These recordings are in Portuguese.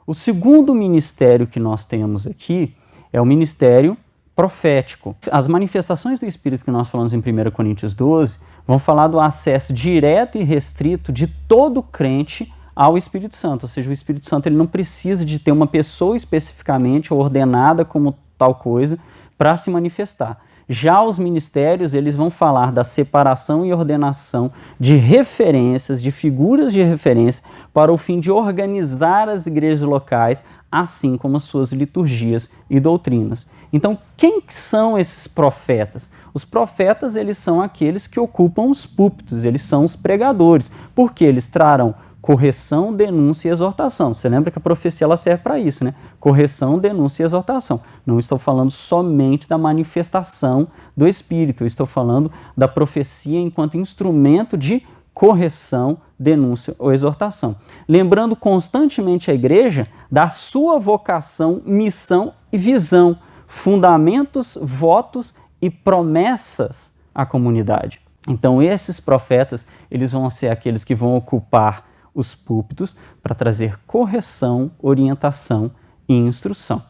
O segundo ministério que nós temos aqui é o ministério profético. As manifestações do Espírito que nós falamos em 1 Coríntios 12 vão falar do acesso direto e restrito de todo crente ao Espírito Santo. Ou seja, o Espírito Santo ele não precisa de ter uma pessoa especificamente ordenada como tal coisa para se manifestar. Já os ministérios, eles vão falar da separação e ordenação de referências, de figuras de referência, para o fim de organizar as igrejas locais, assim como as suas liturgias e doutrinas. Então, quem são esses profetas? Os profetas, eles são aqueles que ocupam os púlpitos, eles são os pregadores, porque eles trarão correção, denúncia e exortação. Você lembra que a profecia ela serve para isso, né? Correção, denúncia e exortação. Não estou falando somente da manifestação do Espírito, eu estou falando da profecia enquanto instrumento de correção, denúncia ou exortação. Lembrando constantemente a igreja da sua vocação, missão e visão, fundamentos, votos e promessas à comunidade. Então esses profetas, eles vão ser aqueles que vão ocupar os púlpitos para trazer correção, orientação e instrução.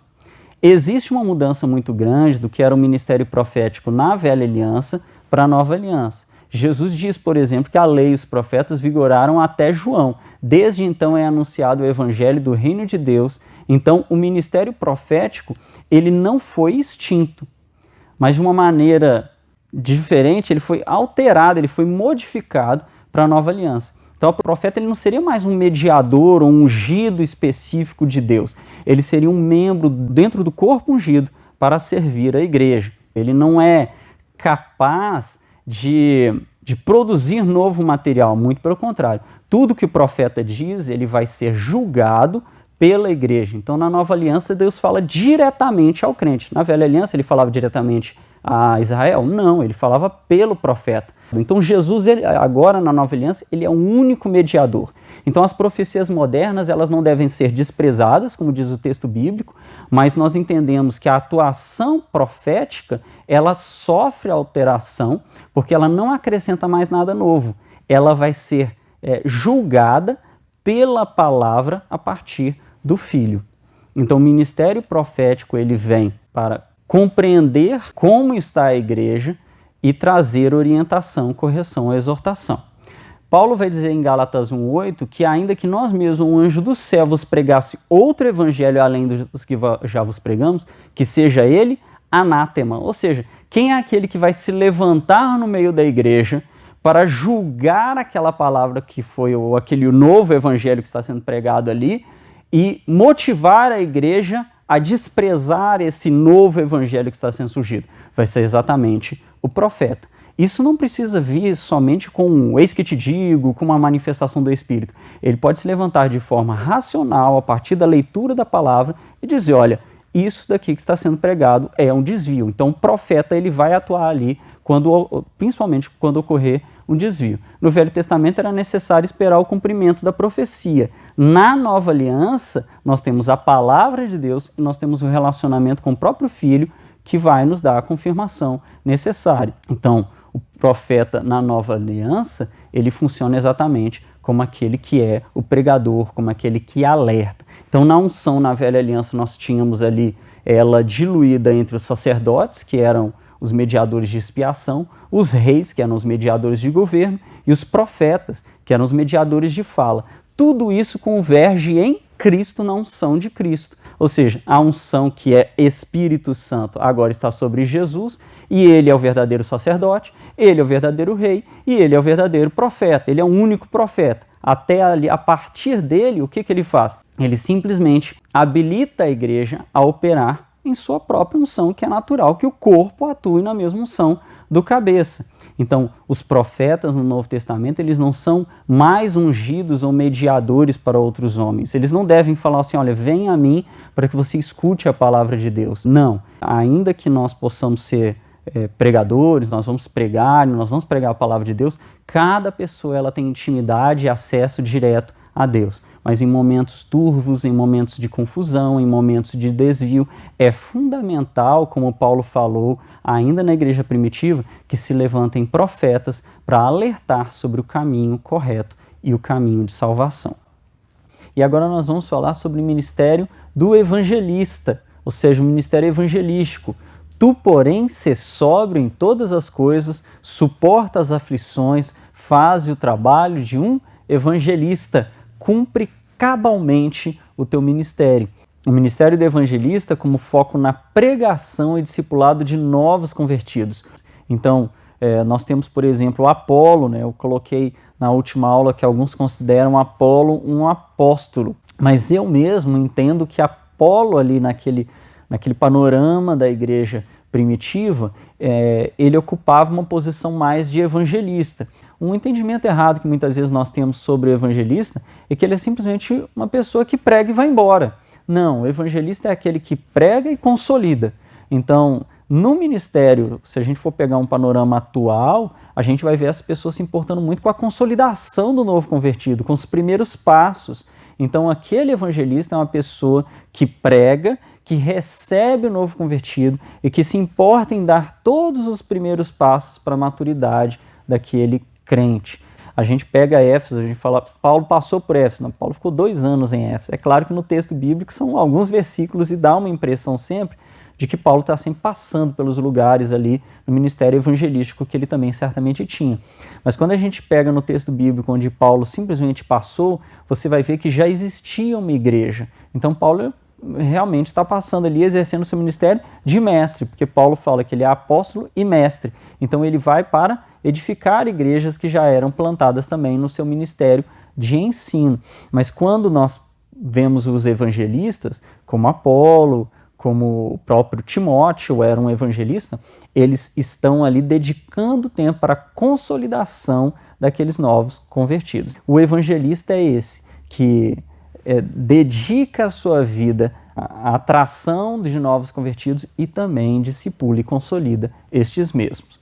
Existe uma mudança muito grande do que era o ministério profético na Velha Aliança para a Nova Aliança. Jesus diz, por exemplo, que a lei e os profetas vigoraram até João. Desde então é anunciado o evangelho do reino de Deus. Então o ministério profético ele não foi extinto, mas de uma maneira diferente ele foi alterado, ele foi modificado para a Nova Aliança. Então o profeta ele não seria mais um mediador ou um ungido específico de Deus. Ele seria um membro dentro do corpo ungido para servir a igreja. Ele não é capaz de produzir novo material, muito pelo contrário. Tudo que o profeta diz, ele vai ser julgado pela igreja. Então na Nova Aliança Deus fala diretamente ao crente. Na Velha Aliança ele falava diretamente a Israel? Não, ele falava pelo profeta. Então Jesus, agora na Nova Aliança, ele é o único mediador. Então as profecias modernas, elas não devem ser desprezadas, como diz o texto bíblico, mas nós entendemos que a atuação profética, ela sofre alteração, porque ela não acrescenta mais nada novo. Ela vai ser julgada pela palavra a partir do Filho. Então o ministério profético, ele vem para compreender como está a igreja e trazer orientação, correção ou exortação. Paulo vai dizer em Gálatas 1,8 que ainda que nós mesmos, um anjo do céu, vos pregasse outro evangelho além dos que já vos pregamos, que seja ele anátema. Ou seja, quem é aquele que vai se levantar no meio da igreja para julgar aquela palavra que foi, ou aquele novo evangelho que está sendo pregado ali, e motivar a igreja a desprezar esse novo evangelho que está sendo surgido? Vai ser exatamente o profeta. Isso não precisa vir somente com eis que te digo, com uma manifestação do Espírito. Ele pode se levantar de forma racional, a partir da leitura da palavra, e dizer, olha, isso daqui que está sendo pregado é um desvio. Então o profeta ele vai atuar ali, principalmente quando ocorrer um desvio. No Velho Testamento era necessário esperar o cumprimento da profecia. Na Nova Aliança, nós temos a palavra de Deus e nós temos um relacionamento com o próprio Filho que vai nos dar a confirmação necessária. Então, o profeta na Nova Aliança, ele funciona exatamente como aquele que é o pregador, como aquele que alerta. Então, na unção, na Velha Aliança, nós tínhamos ali ela diluída entre os sacerdotes, que eram os mediadores de expiação, os reis, que eram os mediadores de governo, e os profetas, que eram os mediadores de fala. Tudo isso converge em Cristo, na unção de Cristo. Ou seja, a unção que é Espírito Santo agora está sobre Jesus, e ele é o verdadeiro sacerdote, ele é o verdadeiro rei, e ele é o verdadeiro profeta. Ele é o único profeta. Até ali, a partir dele, o que ele faz? Ele simplesmente habilita a igreja a operar em sua própria unção, que é natural que o corpo atue na mesma unção do cabeça. Então, os profetas no Novo Testamento, eles não são mais ungidos ou mediadores para outros homens. Eles não devem falar assim, olha, vem a mim para que você escute a palavra de Deus. Não. Ainda que nós possamos ser pregadores, nós vamos pregar a palavra de Deus, cada pessoa ela tem intimidade e acesso direto a Deus. Mas em momentos turvos, em momentos de confusão, em momentos de desvio, é fundamental, como Paulo falou ainda na igreja primitiva, que se levantem profetas para alertar sobre o caminho correto e o caminho de salvação. E agora nós vamos falar sobre o ministério do evangelista, ou seja, o ministério evangelístico. Tu, porém, sê sóbrio em todas as coisas, suporta as aflições, faz o trabalho de um evangelista, cumpre cabalmente o teu ministério. O ministério do evangelista como foco na pregação e discipulado de novos convertidos. Então, nós temos, por exemplo, o Apolo, né? Eu coloquei na última aula que alguns consideram Apolo um apóstolo, mas eu mesmo entendo que Apolo ali naquele panorama da igreja primitiva, ele ocupava uma posição mais de evangelista. Um entendimento errado que muitas vezes nós temos sobre o evangelista é que ele é simplesmente uma pessoa que prega e vai embora. Não, o evangelista é aquele que prega e consolida. Então, no ministério, se a gente for pegar um panorama atual, a gente vai ver as pessoas se importando muito com a consolidação do novo convertido, com os primeiros passos. Então, aquele evangelista é uma pessoa que prega, que recebe o novo convertido e que se importa em dar todos os primeiros passos para a maturidade daquele crente. A gente pega Éfeso, a gente fala, Paulo passou por Éfeso. Não, Paulo ficou 2 anos em Éfeso. É claro que no texto bíblico são alguns versículos e dá uma impressão sempre de que Paulo está sempre passando pelos lugares ali no ministério evangelístico que ele também certamente tinha. Mas quando a gente pega no texto bíblico onde Paulo simplesmente passou, você vai ver que já existia uma igreja. Então Paulo realmente está passando ali, exercendo seu ministério de mestre, porque Paulo fala que ele é apóstolo e mestre. Então ele vai para edificar igrejas que já eram plantadas também no seu ministério de ensino. Mas quando nós vemos os evangelistas, como Apolo, como o próprio Timóteo era um evangelista, eles estão ali dedicando tempo para a consolidação daqueles novos convertidos. O evangelista é esse que dedica a sua vida à atração de novos convertidos e também discipula e consolida estes mesmos.